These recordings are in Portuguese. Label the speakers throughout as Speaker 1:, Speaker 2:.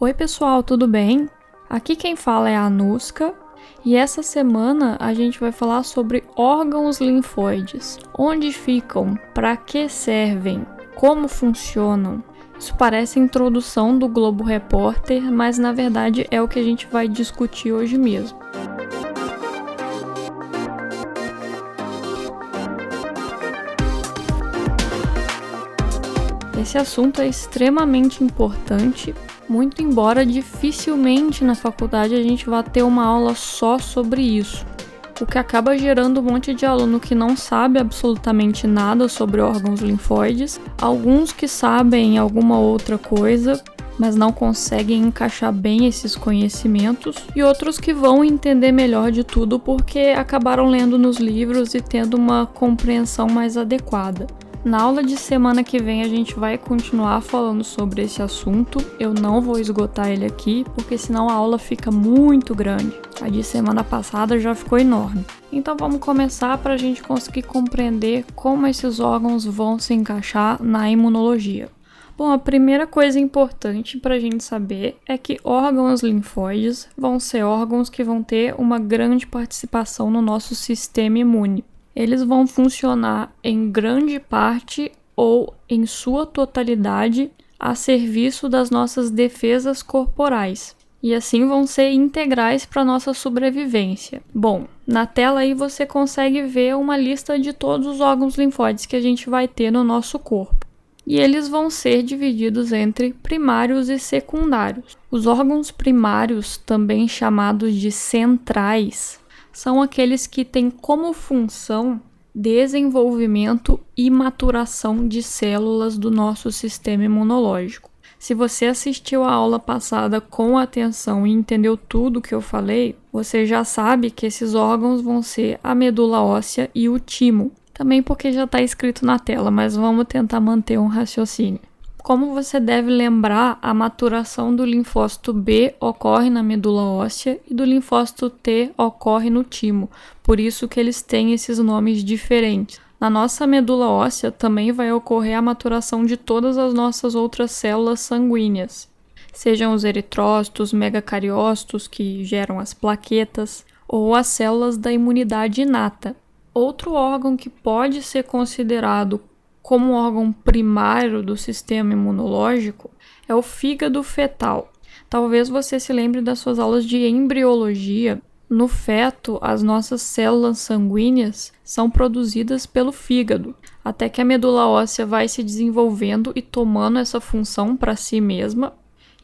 Speaker 1: Oi pessoal, tudo bem? Aqui quem fala é a Anuska e essa semana a gente vai falar sobre órgãos linfóides. Onde ficam? Para que servem? Como funcionam? Isso parece a introdução do Globo Repórter, mas na verdade é o que a gente vai discutir hoje mesmo. Esse assunto é extremamente importante, muito embora dificilmente na faculdade a gente vá ter uma aula só sobre isso, o que acaba gerando um monte de aluno que não sabe absolutamente nada sobre órgãos linfóides, alguns que sabem alguma outra coisa, mas não conseguem encaixar bem esses conhecimentos, e outros que vão entender melhor de tudo porque acabaram lendo nos livros e tendo uma compreensão mais adequada. Na aula de semana que vem a gente vai continuar falando sobre esse assunto, eu não vou esgotar ele aqui, porque senão a aula fica muito grande. A de semana passada já ficou enorme. Então vamos começar para a gente conseguir compreender como esses órgãos vão se encaixar na imunologia. Bom, a primeira coisa importante para a gente saber é que órgãos linfóides vão ser órgãos que vão ter uma grande participação no nosso sistema imune. Eles vão funcionar em grande parte ou em sua totalidade a serviço das nossas defesas corporais e assim vão ser integrais para a nossa sobrevivência. Bom, na tela aí você consegue ver uma lista de todos os órgãos linfóides que a gente vai ter no nosso corpo. E eles vão ser divididos entre primários e secundários. Os órgãos primários, também chamados de centrais, são aqueles que têm como função desenvolvimento e maturação de células do nosso sistema imunológico. Se você assistiu a aula passada com atenção e entendeu tudo que eu falei, você já sabe que esses órgãos vão ser a medula óssea e o timo. Também porque já está escrito na tela, mas vamos tentar manter um raciocínio. Como você deve lembrar, a maturação do linfócito B ocorre na medula óssea e do linfócito T ocorre no timo, por isso que eles têm esses nomes diferentes. Na nossa medula óssea também vai ocorrer a maturação de todas as nossas outras células sanguíneas, sejam os eritrócitos, megacariócitos, que geram as plaquetas, ou as células da imunidade inata. Outro órgão que pode ser considerado como órgão primário do sistema imunológico é o fígado fetal. Talvez você se lembre das suas aulas de embriologia. No feto, as nossas células sanguíneas são produzidas pelo fígado, até que a medula óssea vai se desenvolvendo e tomando essa função para si mesma.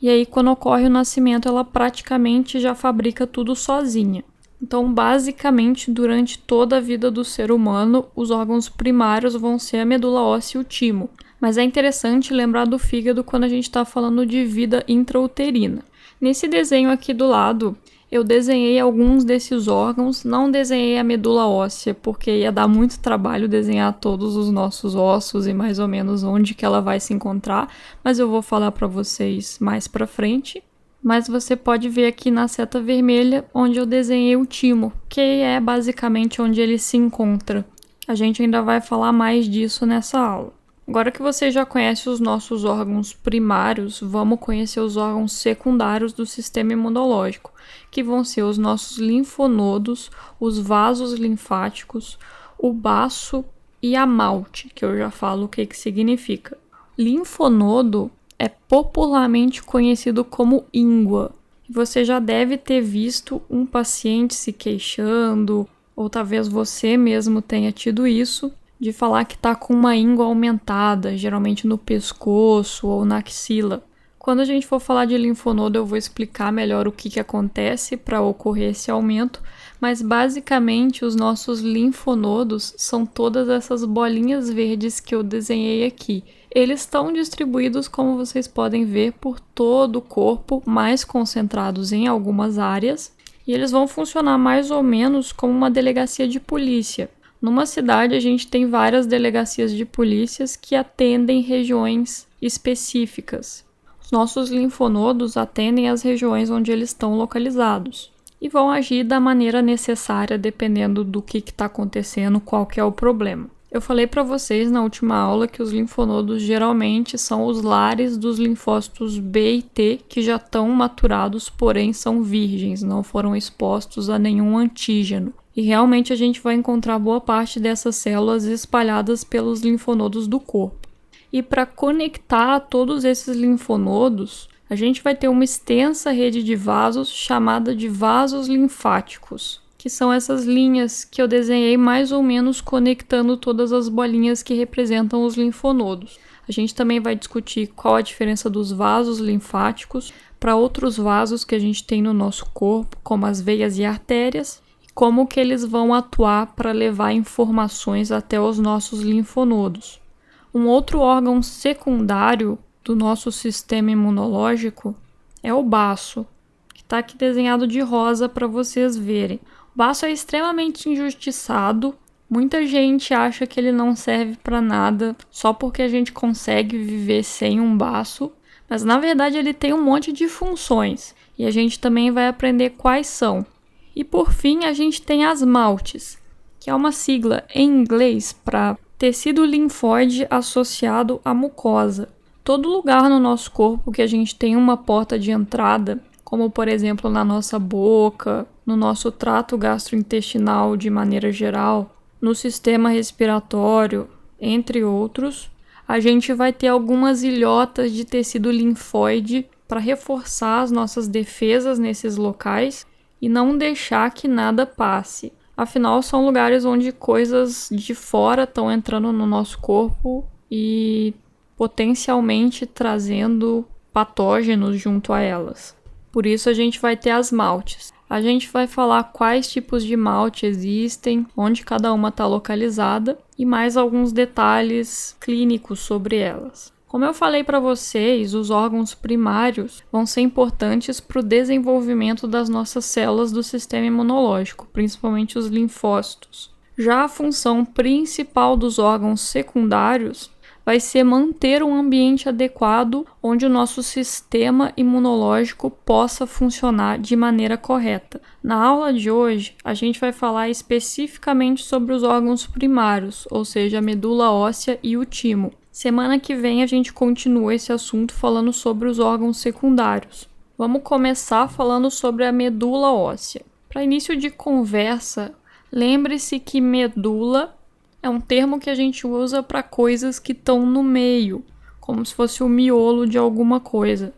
Speaker 1: E aí, quando ocorre o nascimento, ela praticamente já fabrica tudo sozinha. Então, basicamente, durante toda a vida do ser humano, os órgãos primários vão ser a medula óssea e o timo. Mas é interessante lembrar do fígado quando a gente está falando de vida intrauterina. Nesse desenho aqui do lado, eu desenhei alguns desses órgãos, não desenhei a medula óssea, porque ia dar muito trabalho desenhar todos os nossos ossos e mais ou menos onde que ela vai se encontrar, mas eu vou falar para vocês mais para frente. Mas você pode ver aqui na seta vermelha onde eu desenhei o timo, que é basicamente onde ele se encontra. A gente ainda vai falar mais disso nessa aula. Agora que você já conhece os nossos órgãos primários, vamos conhecer os órgãos secundários do sistema imunológico, que vão ser os nossos linfonodos, os vasos linfáticos, o baço e a malte, que eu já falo o que significa. Linfonodo é popularmente conhecido como íngua. Você já deve ter visto um paciente se queixando, ou talvez você mesmo tenha tido isso, de falar que está com uma íngua aumentada, geralmente no pescoço ou na axila. Quando a gente for falar de linfonodo, eu vou explicar melhor o que acontece para ocorrer esse aumento, mas basicamente os nossos linfonodos são todas essas bolinhas verdes que eu desenhei aqui. Eles estão distribuídos, como vocês podem ver, por todo o corpo, mais concentrados em algumas áreas, e eles vão funcionar mais ou menos como uma delegacia de polícia. Numa cidade, a gente tem várias delegacias de polícias que atendem regiões específicas. Os nossos linfonodos atendem as regiões onde eles estão localizados e vão agir da maneira necessária dependendo do que está acontecendo, qual que é o problema. Eu falei para vocês na última aula que os linfonodos geralmente são os lares dos linfócitos B e T que já estão maturados, porém são virgens, não foram expostos a nenhum antígeno. E realmente a gente vai encontrar boa parte dessas células espalhadas pelos linfonodos do corpo. E para conectar todos esses linfonodos, a gente vai ter uma extensa rede de vasos chamada de vasos linfáticos, que são essas linhas que eu desenhei mais ou menos conectando todas as bolinhas que representam os linfonodos. A gente também vai discutir qual a diferença dos vasos linfáticos para outros vasos que a gente tem no nosso corpo, como as veias e artérias, e como que eles vão atuar para levar informações até os nossos linfonodos. Um outro órgão secundário do nosso sistema imunológico é o baço, que está aqui desenhado de rosa para vocês verem. O baço é extremamente injustiçado. Muita gente acha que ele não serve para nada só porque a gente consegue viver sem um baço, mas na verdade ele tem um monte de funções e a gente também vai aprender quais são. E por fim a gente tem as MALTs, que é uma sigla em inglês para tecido linfóide associado à mucosa. Todo lugar no nosso corpo que a gente tem uma porta de entrada, como por exemplo na nossa boca, no nosso trato gastrointestinal de maneira geral, no sistema respiratório, entre outros, a gente vai ter algumas ilhotas de tecido linfóide para reforçar as nossas defesas nesses locais e não deixar que nada passe. Afinal, são lugares onde coisas de fora estão entrando no nosso corpo e potencialmente trazendo patógenos junto a elas. Por isso a gente vai ter as MALTs. A gente vai falar quais tipos de malte existem, onde cada uma está localizada e mais alguns detalhes clínicos sobre elas. Como eu falei para vocês, os órgãos primários vão ser importantes para o desenvolvimento das nossas células do sistema imunológico, principalmente os linfócitos. Já a função principal dos órgãos secundários vai ser manter um ambiente adequado onde o nosso sistema imunológico possa funcionar de maneira correta. Na aula de hoje, a gente vai falar especificamente sobre os órgãos primários, ou seja, a medula óssea e o timo. Semana que vem a gente continua esse assunto falando sobre os órgãos secundários. Vamos começar falando sobre a medula óssea. Para início de conversa, lembre-se que medula é um termo que a gente usa para coisas que estão no meio, como se fosse o miolo de alguma coisa.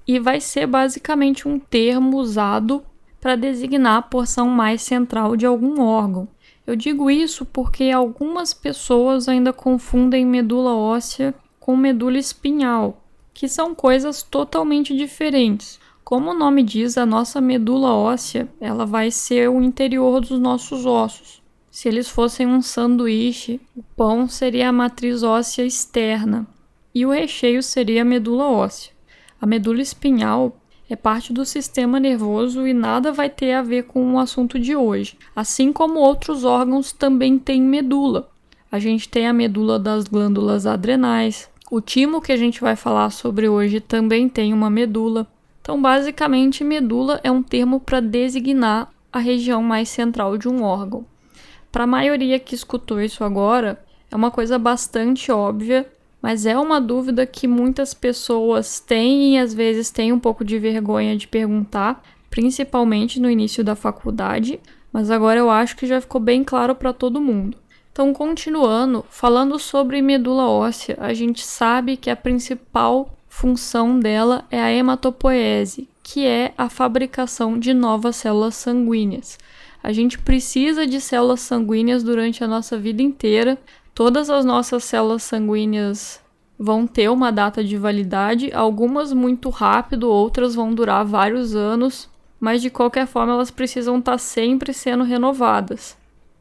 Speaker 1: E vai ser basicamente um termo usado para designar a porção mais central de algum órgão. Eu digo isso porque algumas pessoas ainda confundem medula óssea com medula espinhal, que são coisas totalmente diferentes. Como o nome diz, a nossa medula óssea, ela vai ser o interior dos nossos ossos. Se eles fossem um sanduíche, o pão seria a matriz óssea externa e o recheio seria a medula óssea. A medula espinhal é parte do sistema nervoso e nada vai ter a ver com o assunto de hoje. Assim como outros órgãos também têm medula. A gente tem a medula das glândulas adrenais. O timo que a gente vai falar sobre hoje também tem uma medula. Então, basicamente, medula é um termo para designar a região mais central de um órgão. Para a maioria que escutou isso agora, é uma coisa bastante óbvia, mas é uma dúvida que muitas pessoas têm e às vezes têm um pouco de vergonha de perguntar, principalmente no início da faculdade, mas agora eu acho que já ficou bem claro para todo mundo. Então, continuando, falando sobre medula óssea, a gente sabe que a principal função dela é a hematopoese, que é a fabricação de novas células sanguíneas. A gente precisa de células sanguíneas durante a nossa vida inteira. Todas as nossas células sanguíneas vão ter uma data de validade, algumas muito rápido, outras vão durar vários anos, mas de qualquer forma elas precisam estar sempre sendo renovadas.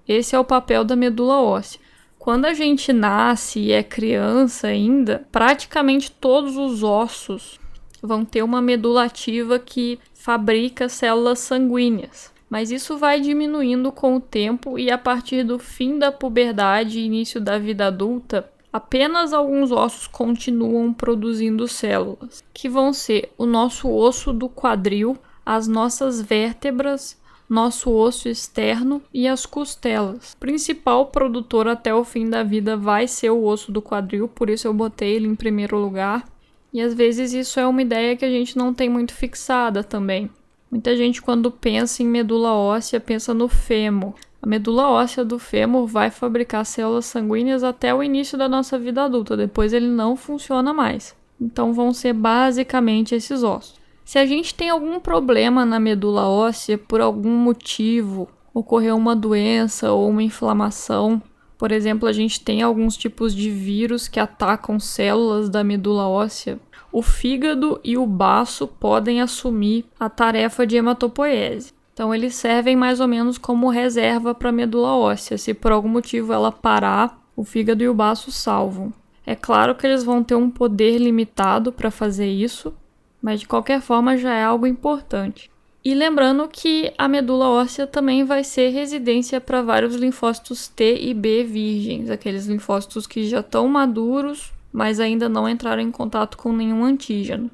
Speaker 1: Esse é o papel da medula óssea. Quando a gente nasce e é criança ainda, praticamente todos os ossos vão ter uma medula ativa que fabrica células sanguíneas. Mas isso vai diminuindo com o tempo e a partir do fim da puberdade e início da vida adulta, apenas alguns ossos continuam produzindo células, que vão ser o nosso osso do quadril, as nossas vértebras, nosso osso externo e as costelas. O principal produtor até o fim da vida vai ser o osso do quadril, por isso eu botei ele em primeiro lugar. E às vezes isso é uma ideia que a gente não tem muito fixada também. Muita gente, quando pensa em medula óssea, pensa no fêmur. A medula óssea do fêmur vai fabricar células sanguíneas até o início da nossa vida adulta, depois ele não funciona mais. Então vão ser basicamente esses ossos. Se a gente tem algum problema na medula óssea, por algum motivo, ocorreu uma doença ou uma inflamação, por exemplo, a gente tem alguns tipos de vírus que atacam células da medula óssea, o fígado e o baço podem assumir a tarefa de hematopoiese. Então eles servem mais ou menos como reserva para a medula óssea. Se por algum motivo ela parar, o fígado e o baço salvam. É claro que eles vão ter um poder limitado para fazer isso, mas de qualquer forma já é algo importante. E lembrando que a medula óssea também vai ser residência para vários linfócitos T e B virgens, aqueles linfócitos que já estão maduros, mas ainda não entraram em contato com nenhum antígeno.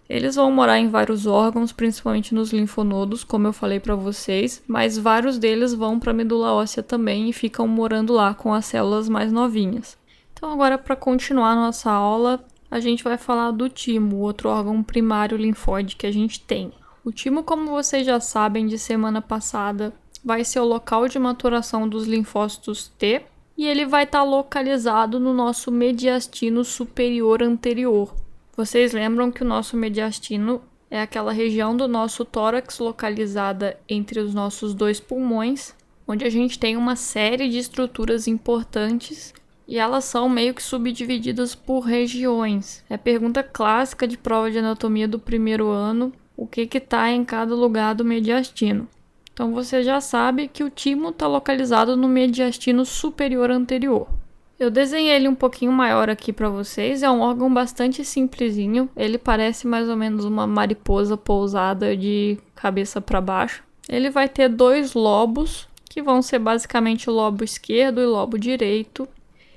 Speaker 1: Eles vão morar em vários órgãos, principalmente nos linfonodos, como eu falei para vocês, mas vários deles vão para a medula óssea também e ficam morando lá com as células mais novinhas. Então agora, para continuar nossa aula, a gente vai falar do timo, o outro órgão primário linfóide que a gente tem. O timo, como vocês já sabem de semana passada, vai ser o local de maturação dos linfócitos T e ele vai estar localizado no nosso mediastino superior anterior. Vocês lembram que o nosso mediastino é aquela região do nosso tórax localizada entre os nossos dois pulmões, onde a gente tem uma série de estruturas importantes e elas são meio que subdivididas por regiões. É pergunta clássica de prova de anatomia do primeiro ano, o que está em cada lugar do mediastino. Então você já sabe que o timo está localizado no mediastino superior anterior. Eu desenhei ele um pouquinho maior aqui para vocês, é um órgão bastante simplesinho, ele parece mais ou menos uma mariposa pousada de cabeça para baixo. Ele vai ter dois lobos, que vão ser basicamente o lobo esquerdo e o lobo direito.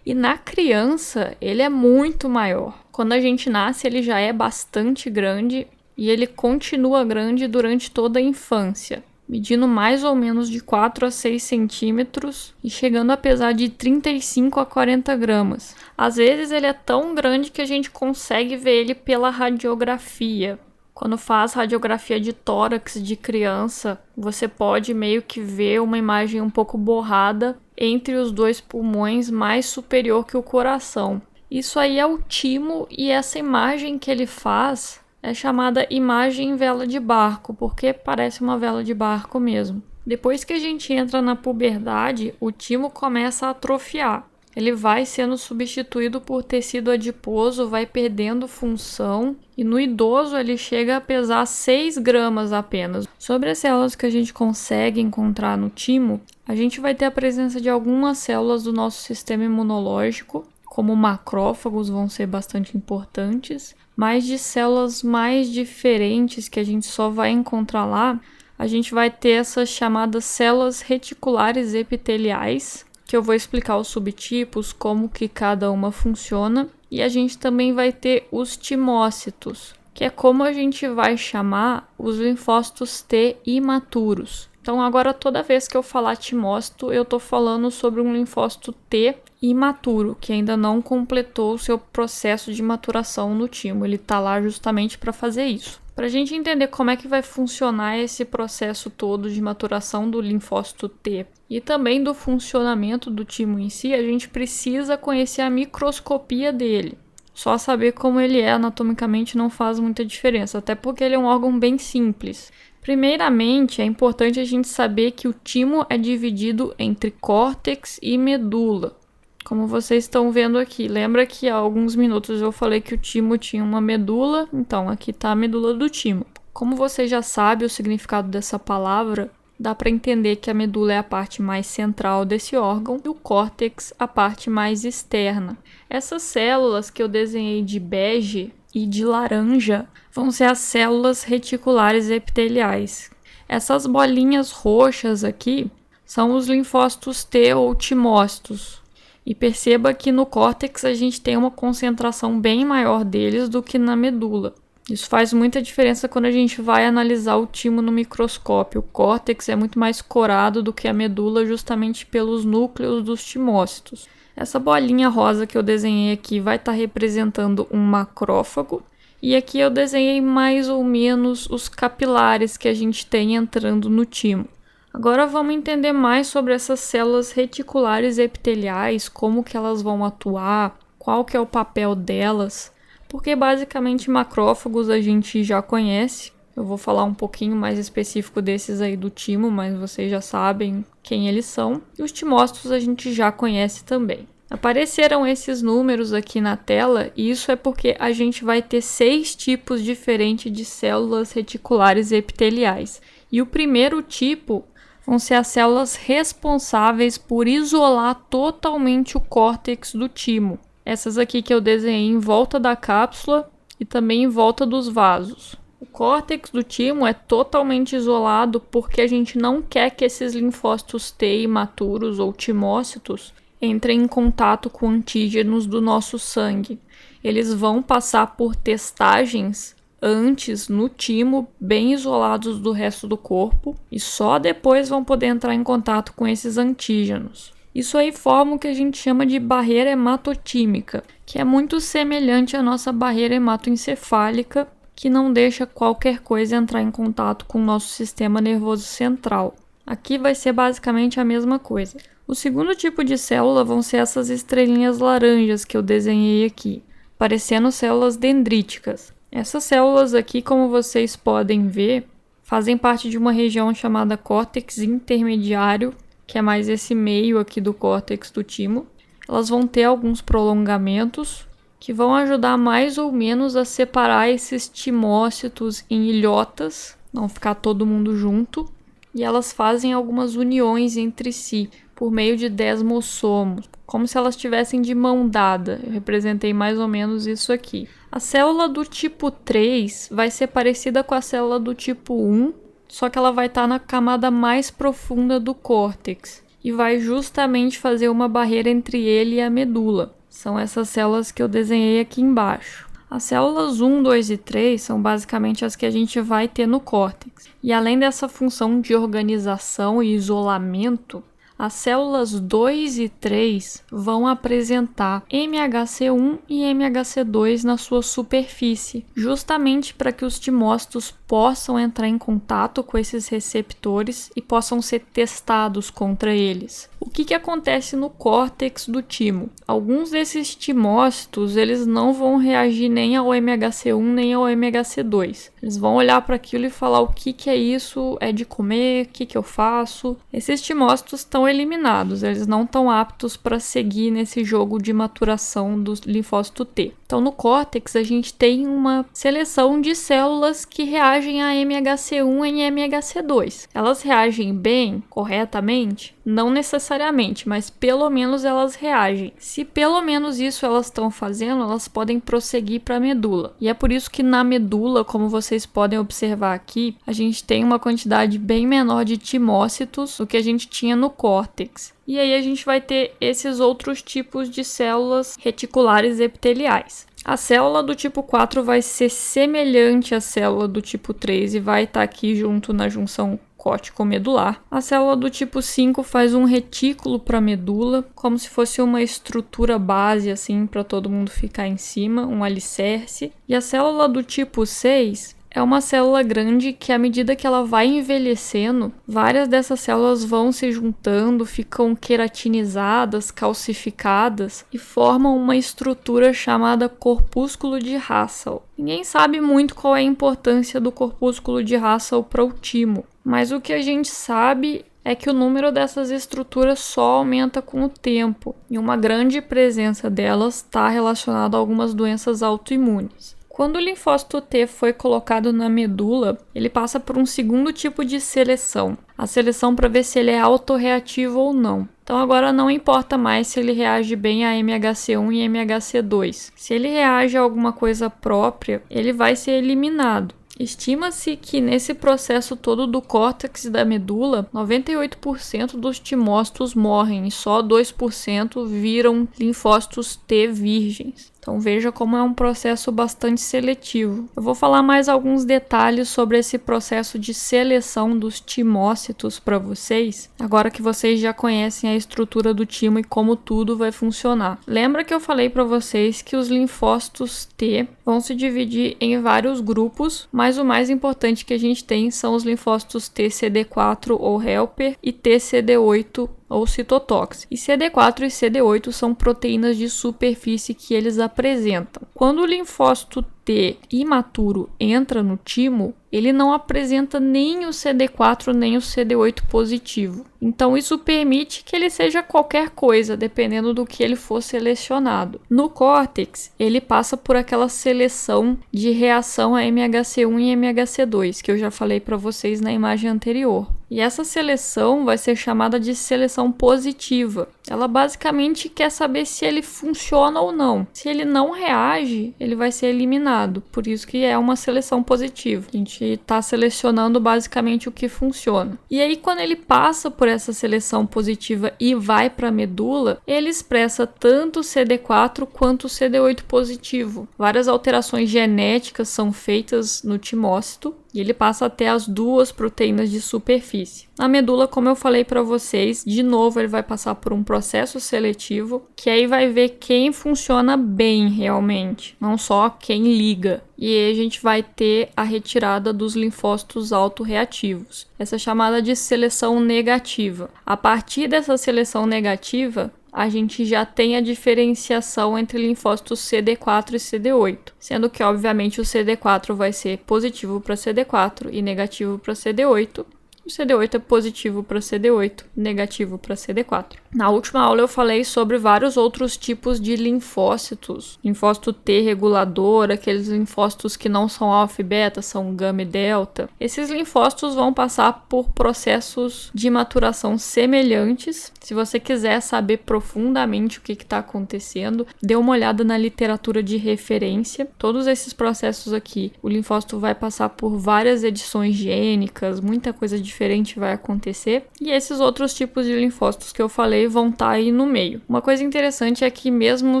Speaker 1: E na criança, ele é muito maior. Quando a gente nasce, ele já é bastante grande e ele continua grande durante toda a infância, medindo mais ou menos de 4 a 6 centímetros e chegando a pesar de 35 a 40 gramas. Às vezes ele é tão grande que a gente consegue ver ele pela radiografia. Quando faz radiografia de tórax de criança, você pode meio que ver uma imagem um pouco borrada entre os dois pulmões, mais superior que o coração. Isso aí é o timo e essa imagem que ele faz é chamada imagem vela de barco, porque parece uma vela de barco mesmo. Depois que a gente entra na puberdade, o timo começa a atrofiar. Ele vai sendo substituído por tecido adiposo, vai perdendo função e no idoso ele chega a pesar 6 gramas apenas. Sobre as células que a gente consegue encontrar no timo, a gente vai ter a presença de algumas células do nosso sistema imunológico, como macrófagos vão ser bastante importantes, mas de células mais diferentes que a gente só vai encontrar lá, a gente vai ter essas chamadas células reticulares epiteliais, que eu vou explicar os subtipos, como que cada uma funciona, e a gente também vai ter os timócitos, que é como a gente vai chamar os linfócitos T imaturos. Então agora toda vez que eu falar timócito, eu estou falando sobre um linfócito T imaturo, que ainda não completou o seu processo de maturação no timo. Ele está lá justamente para fazer isso. Para a gente entender como é que vai funcionar esse processo todo de maturação do linfócito T e também do funcionamento do timo em si, a gente precisa conhecer a microscopia dele. Só saber como ele é anatomicamente não faz muita diferença, até porque ele é um órgão bem simples. Primeiramente, é importante a gente saber que o timo é dividido entre córtex e medula. Como vocês estão vendo aqui, lembra que há alguns minutos eu falei que o timo tinha uma medula? Então, aqui está a medula do timo. Como você já sabe o significado dessa palavra, dá para entender que a medula é a parte mais central desse órgão e o córtex a parte mais externa. Essas células que eu desenhei de bege e de laranja vão ser as células reticulares epiteliais. Essas bolinhas roxas aqui são os linfócitos T ou timócitos. E perceba que no córtex a gente tem uma concentração bem maior deles do que na medula. Isso faz muita diferença quando a gente vai analisar o timo no microscópio. O córtex é muito mais corado do que a medula, justamente pelos núcleos dos timócitos. Essa bolinha rosa que eu desenhei aqui vai estar representando um macrófago. E aqui eu desenhei mais ou menos os capilares que a gente tem entrando no timo. Agora vamos entender mais sobre essas células reticulares epiteliais, como que elas vão atuar, qual que é o papel delas, porque basicamente macrófagos a gente já conhece. Eu vou falar um pouquinho mais específico desses aí do timo, mas vocês já sabem quem eles são. E os timócitos a gente já conhece também. Apareceram esses números aqui na tela e isso é porque a gente vai ter 6 tipos diferentes de células reticulares epiteliais. E o primeiro tipo vão ser as células responsáveis por isolar totalmente o córtex do timo. Essas aqui que eu desenhei em volta da cápsula e também em volta dos vasos. O córtex do timo é totalmente isolado porque a gente não quer que esses linfócitos T imaturos ou timócitos entrem em contato com antígenos do nosso sangue. Eles vão passar por testagens antes no timo, bem isolados do resto do corpo, e só depois vão poder entrar em contato com esses antígenos. Isso aí forma o que a gente chama de barreira hematotímica, que é muito semelhante à nossa barreira hematoencefálica, que não deixa qualquer coisa entrar em contato com o nosso sistema nervoso central. Aqui vai ser basicamente a mesma coisa. O segundo tipo de célula vão ser essas estrelinhas laranjas que eu desenhei aqui, parecendo células dendríticas. Essas células aqui, como vocês podem ver, fazem parte de uma região chamada córtex intermediário, que é mais esse meio aqui do córtex do timo. Elas vão ter alguns prolongamentos que vão ajudar mais ou menos a separar esses timócitos em ilhotas, não ficar todo mundo junto. E elas fazem algumas uniões entre si por meio de desmossomos, como se elas estivessem de mão dada. Eu representei mais ou menos isso aqui. A célula do tipo 3 vai ser parecida com a célula do tipo 1, só que ela vai estar na camada mais profunda do córtex e vai justamente fazer uma barreira entre ele e a medula. São essas células que eu desenhei aqui embaixo. As células 1, 2 e 3 são basicamente as que a gente vai ter no córtex. E além dessa função de organização e isolamento, as células 2 e 3 vão apresentar MHC1 e MHC2 na sua superfície, justamente para que os timócitos possam entrar em contato com esses receptores e possam ser testados contra eles. O que acontece no córtex do timo? Alguns desses timócitos eles não vão reagir nem ao MHC1 nem ao MHC2. Eles vão olhar para aquilo e falar o que é isso, é de comer, o que eu faço. Esses timócitos estão eliminados, eles não estão aptos para seguir nesse jogo de maturação do linfócito T. Então no córtex a gente tem uma seleção de células que reagem a MHC1 e MHC2. Elas reagem bem, corretamente? Não necessariamente, mas pelo menos elas reagem. Se pelo menos isso elas estão fazendo, elas podem prosseguir para a medula. E é por isso que na medula, como vocês podem observar aqui, a gente tem uma quantidade bem menor de timócitos do que a gente tinha no córtex. E aí a gente vai ter esses outros tipos de células reticulares epiteliais. A célula do tipo 4 vai ser semelhante à célula do tipo 3 e vai estar aqui junto na junção córtico-medular. A célula do tipo 5 faz um retículo para a medula, como se fosse uma estrutura base assim para todo mundo ficar em cima, um alicerce. E a célula do tipo 6 é uma célula grande que, à medida que ela vai envelhecendo, várias dessas células vão se juntando, ficam queratinizadas, calcificadas e formam uma estrutura chamada corpúsculo de Russell. Ninguém sabe muito qual é a importância do corpúsculo de Russell para o timo, mas o que a gente sabe é que o número dessas estruturas só aumenta com o tempo, e uma grande presença delas está relacionada a algumas doenças autoimunes. Quando o linfócito T foi colocado na medula, ele passa por um segundo tipo de seleção. A seleção para ver se ele é autorreativo ou não. Então agora não importa mais se ele reage bem a MHC1 e MHC2. Se ele reage a alguma coisa própria, ele vai ser eliminado. Estima-se que nesse processo todo do córtex e da medula, 98% dos timócitos morrem e só 2% viram linfócitos T virgens. Então veja como é um processo bastante seletivo. Eu vou falar mais alguns detalhes sobre esse processo de seleção dos timócitos para vocês, agora que vocês já conhecem a estrutura do timo e como tudo vai funcionar. Lembra que eu falei para vocês que os linfócitos T vão se dividir em vários grupos, mas o mais importante que a gente tem são os linfócitos TCD4 ou helper e TCD8 ou citotóxico. E CD4 e CD8 são proteínas de superfície que eles apresentam. Quando o linfócito T imaturo entra no timo, ele não apresenta nem o CD4 nem o CD8 positivo. Então isso permite que ele seja qualquer coisa, dependendo do que ele for selecionado. No córtex, ele passa por aquela seleção de reação a MHC1 e MHC2, que eu já falei para vocês na imagem anterior. E essa seleção vai ser chamada de seleção positiva. Ela basicamente quer saber se ele funciona ou não. Se ele não reage, ele vai ser eliminado. Por isso que é uma seleção positiva. A gente está selecionando basicamente o que funciona. E aí, quando ele passa por essa seleção positiva e vai para a medula, ele expressa tanto o CD4 quanto o CD8 positivo. Várias alterações genéticas são feitas no timócito e ele passa até as duas proteínas de superfície. Na medula, como eu falei para vocês, de novo ele vai passar por um processo seletivo, que aí vai ver quem funciona bem realmente, não só quem liga. E aí a gente vai ter a retirada dos linfócitos autorreativos. Essa é chamada de seleção negativa. A partir dessa seleção negativa, a gente já tem a diferenciação entre linfócitos CD4 e CD8, sendo que, obviamente, o CD4 vai ser positivo para CD4 e negativo para CD8. O CD8 é positivo para CD8, negativo para CD4. Na última aula eu falei sobre vários outros tipos de linfócitos. Linfócito T regulador, aqueles linfócitos que não são alfa e beta, são gama e delta. Esses linfócitos vão passar por processos de maturação semelhantes. Se você quiser saber profundamente o que está acontecendo, dê uma olhada na literatura de referência. Todos esses processos aqui, o linfócito vai passar por várias edições gênicas, muita coisa diferente vai acontecer. E esses outros tipos de linfócitos que eu falei vão estar aí no meio. Uma coisa interessante é que mesmo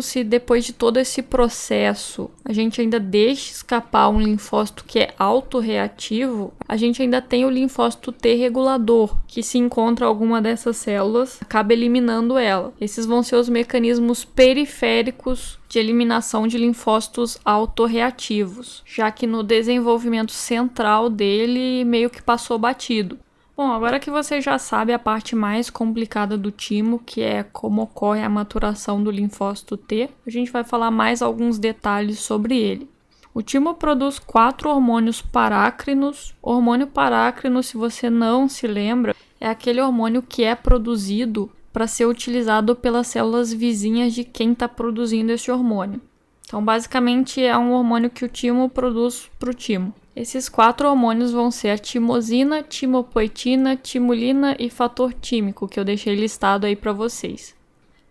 Speaker 1: se depois de todo esse processo a gente ainda deixa escapar um linfócito que é autorreativo, a gente ainda tem o linfócito T regulador, que se encontra alguma dessas células, acaba eliminando ela. Esses vão ser os mecanismos periféricos de eliminação de linfócitos autorreativos, já que no desenvolvimento central dele meio que passou batido. Bom, agora que você já sabe a parte mais complicada do timo, que é como ocorre a maturação do linfócito T, a gente vai falar mais alguns detalhes sobre ele. O timo produz 4 hormônios parácrinos. O hormônio parácrino, se você não se lembra, é aquele hormônio que é produzido para ser utilizado pelas células vizinhas de quem está produzindo esse hormônio. Então, basicamente, é um hormônio que o timo produz para o timo. Esses 4 hormônios vão ser a timosina, timopoetina, timulina e fator tímico, que eu deixei listado aí para vocês.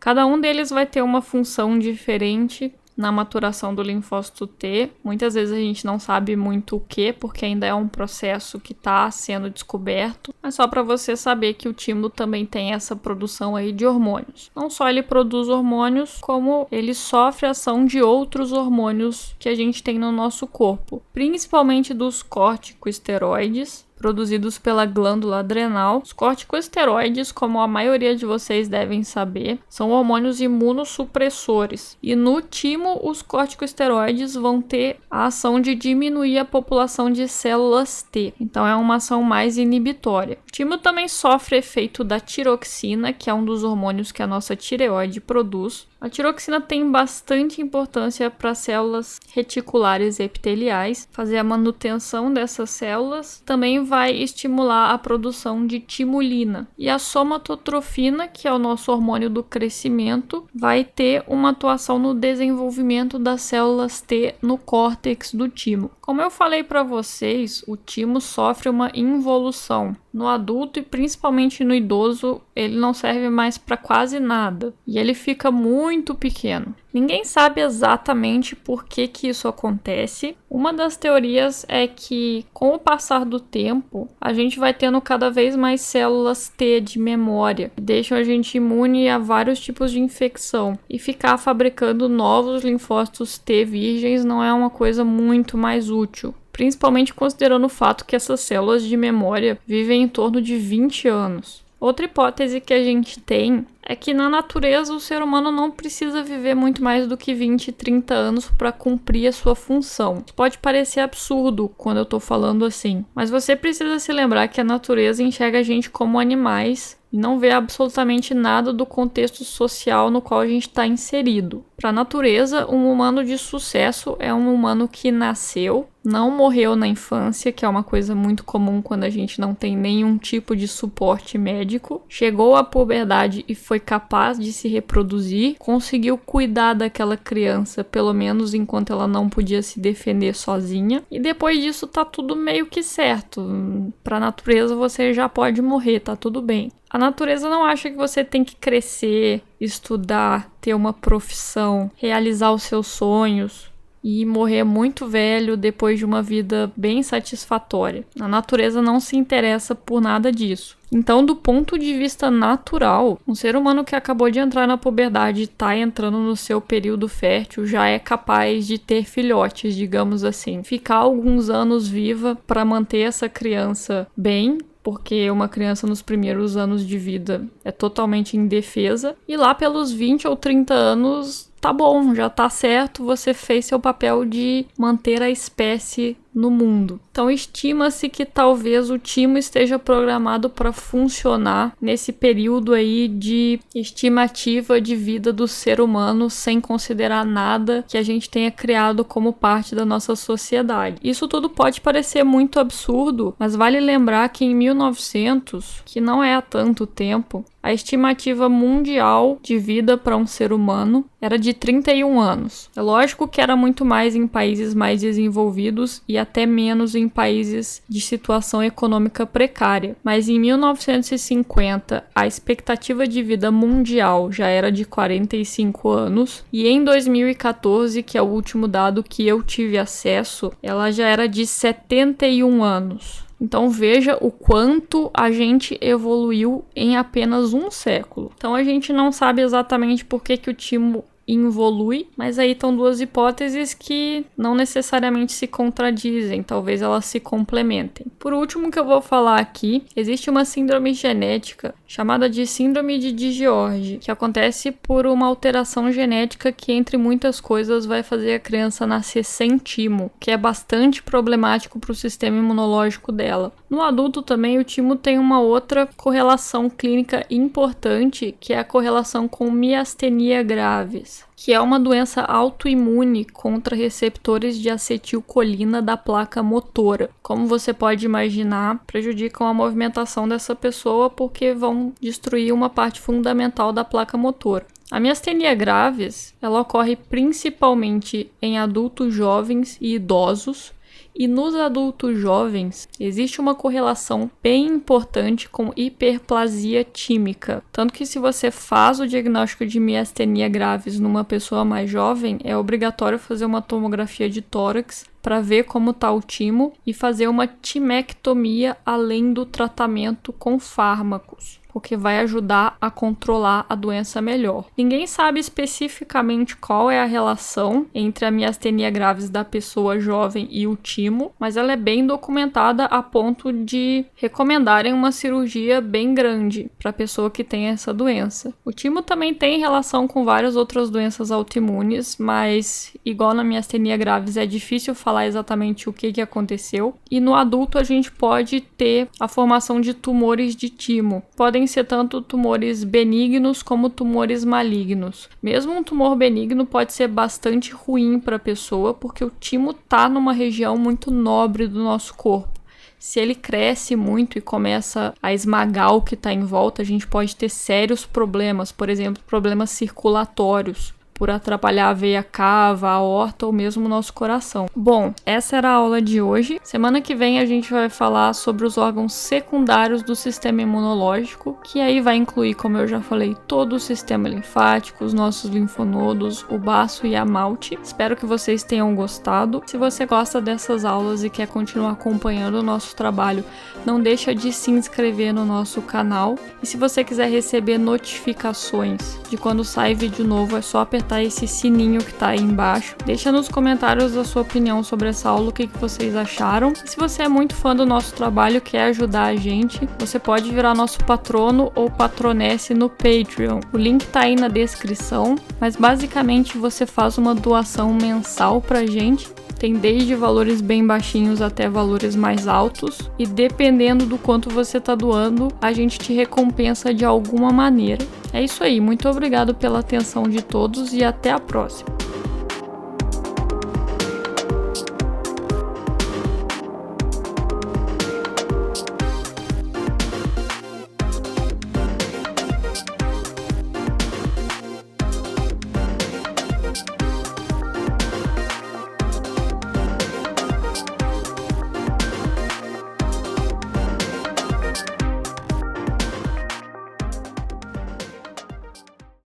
Speaker 1: Cada um deles vai ter uma função diferente na maturação do linfócito T. Muitas vezes a gente não sabe muito o que, porque ainda é um processo que está sendo descoberto. Mas só para você saber que o timo também tem essa produção aí de hormônios. Não só ele produz hormônios, como ele sofre a ação de outros hormônios que a gente tem no nosso corpo, principalmente dos corticosteroides, produzidos pela glândula adrenal. Os corticosteroides, como a maioria de vocês devem saber, são hormônios imunossupressores. E no timo, os corticosteroides vão ter a ação de diminuir a população de células T. Então é uma ação mais inibitória. O timo também sofre efeito da tiroxina, que é um dos hormônios que a nossa tireoide produz. A tiroxina tem bastante importância para células reticulares epiteliais, fazer a manutenção dessas células. Também vai estimular a produção de timulina. E a somatotrofina, que é o nosso hormônio do crescimento, vai ter uma atuação no desenvolvimento das células T no córtex do timo. Como eu falei para vocês, o timo sofre uma involução. No adulto e principalmente no idoso, ele não serve mais para quase nada. E ele fica muito pequeno. Ninguém sabe exatamente por que isso acontece. Uma das teorias é que, com o passar do tempo, a gente vai tendo cada vez mais células T de memória, que deixam a gente imune a vários tipos de infecção. E ficar fabricando novos linfócitos T virgens não é uma coisa muito mais útil, principalmente considerando o fato que essas células de memória vivem em torno de 20 anos. Outra hipótese que a gente tem é que na natureza o ser humano não precisa viver muito mais do que 20, 30 anos para cumprir a sua função. Pode parecer absurdo quando eu tô falando assim, mas você precisa se lembrar que a natureza enxerga a gente como animais e não vê absolutamente nada do contexto social no qual a gente está inserido. Para a natureza, um humano de sucesso é um humano que nasceu, não morreu na infância, que é uma coisa muito comum quando a gente não tem nenhum tipo de suporte médico, chegou à puberdade e foi capaz de se reproduzir, conseguiu cuidar daquela criança, pelo menos enquanto ela não podia se defender sozinha, e depois disso tá tudo meio que certo. Para a natureza você já pode morrer, tá tudo bem. A natureza não acha que você tem que crescer, estudar, ter uma profissão, realizar os seus sonhos e morrer muito velho depois de uma vida bem satisfatória. A natureza não se interessa por nada disso. Então, do ponto de vista natural, um ser humano que acabou de entrar na puberdade e está entrando no seu período fértil já é capaz de ter filhotes, digamos assim. Ficar alguns anos viva para manter essa criança bem, porque uma criança nos primeiros anos de vida é totalmente indefesa, e lá pelos 20 ou 30 anos, tá bom, já tá certo, você fez seu papel de manter a espécie no mundo. Então estima-se que talvez o timo esteja programado para funcionar nesse período aí de estimativa de vida do ser humano, sem considerar nada que a gente tenha criado como parte da nossa sociedade. Isso tudo pode parecer muito absurdo, mas vale lembrar que em 1900, que não é há tanto tempo, a estimativa mundial de vida para um ser humano era de 31 anos. É lógico que era muito mais em países mais desenvolvidos e até menos em países de situação econômica precária. Mas em 1950, a expectativa de vida mundial já era de 45 anos. E em 2014, que é o último dado que eu tive acesso, ela já era de 71 anos. Então veja o quanto a gente evoluiu em apenas um século. Então a gente não sabe exatamente por que o timo involui, mas aí estão duas hipóteses que não necessariamente se contradizem, talvez elas se complementem. Por último, que eu vou falar aqui, existe uma síndrome genética chamada de síndrome de Digeorge, que acontece por uma alteração genética que, entre muitas coisas, vai fazer a criança nascer sem timo, que é bastante problemático para o sistema imunológico dela. No adulto também, o timo tem uma outra correlação clínica importante, que é a correlação com miastenia graves, que é uma doença autoimune contra receptores de acetilcolina da placa motora. Como você pode imaginar, prejudicam a movimentação dessa pessoa porque vão destruir uma parte fundamental da placa motora. A miastenia graves, ela ocorre principalmente em adultos jovens e idosos, e nos adultos jovens, existe uma correlação bem importante com hiperplasia tímica. Tanto que se você faz o diagnóstico de miastenia graves numa pessoa mais jovem, é obrigatório fazer uma tomografia de tórax para ver como está o timo e fazer uma timectomia além do tratamento com fármacos, porque vai ajudar a controlar a doença melhor. Ninguém sabe especificamente qual é a relação entre a miastenia graves da pessoa jovem e o timo, mas ela é bem documentada a ponto de recomendarem uma cirurgia bem grande para a pessoa que tem essa doença. O timo também tem relação com várias outras doenças autoimunes, mas igual na miastenia graves é difícil falar exatamente o que aconteceu. E no adulto a gente pode ter a formação de tumores de timo. Podem ser tanto tumores benignos como tumores malignos. Mesmo um tumor benigno pode ser bastante ruim para a pessoa, porque o timo está numa região muito nobre do nosso corpo. Se ele cresce muito e começa a esmagar o que está em volta, a gente pode ter sérios problemas, por exemplo, problemas circulatórios, por atrapalhar a veia cava, a aorta ou mesmo o nosso coração. Bom, essa era a aula de hoje. Semana que vem a gente vai falar sobre os órgãos secundários do sistema imunológico, que aí vai incluir, como eu já falei, todo o sistema linfático, os nossos linfonodos, o baço e a malte. Espero que vocês tenham gostado. Se você gosta dessas aulas e quer continuar acompanhando o nosso trabalho, não deixa de se inscrever no nosso canal. E se você quiser receber notificações de quando sai vídeo novo, é só apertar esse sininho que tá aí embaixo. Deixa nos comentários a sua opinião sobre essa aula, o que vocês acharam. E se você é muito fã do nosso trabalho e quer ajudar a gente, você pode virar nosso patrono ou patronesse no Patreon. O link tá aí na descrição, mas basicamente você faz uma doação mensal pra gente. Tem desde valores bem baixinhos até valores mais altos, e dependendo do quanto você tá doando, a gente te recompensa de alguma maneira. É isso aí, muito obrigado pela atenção de todos e até a próxima!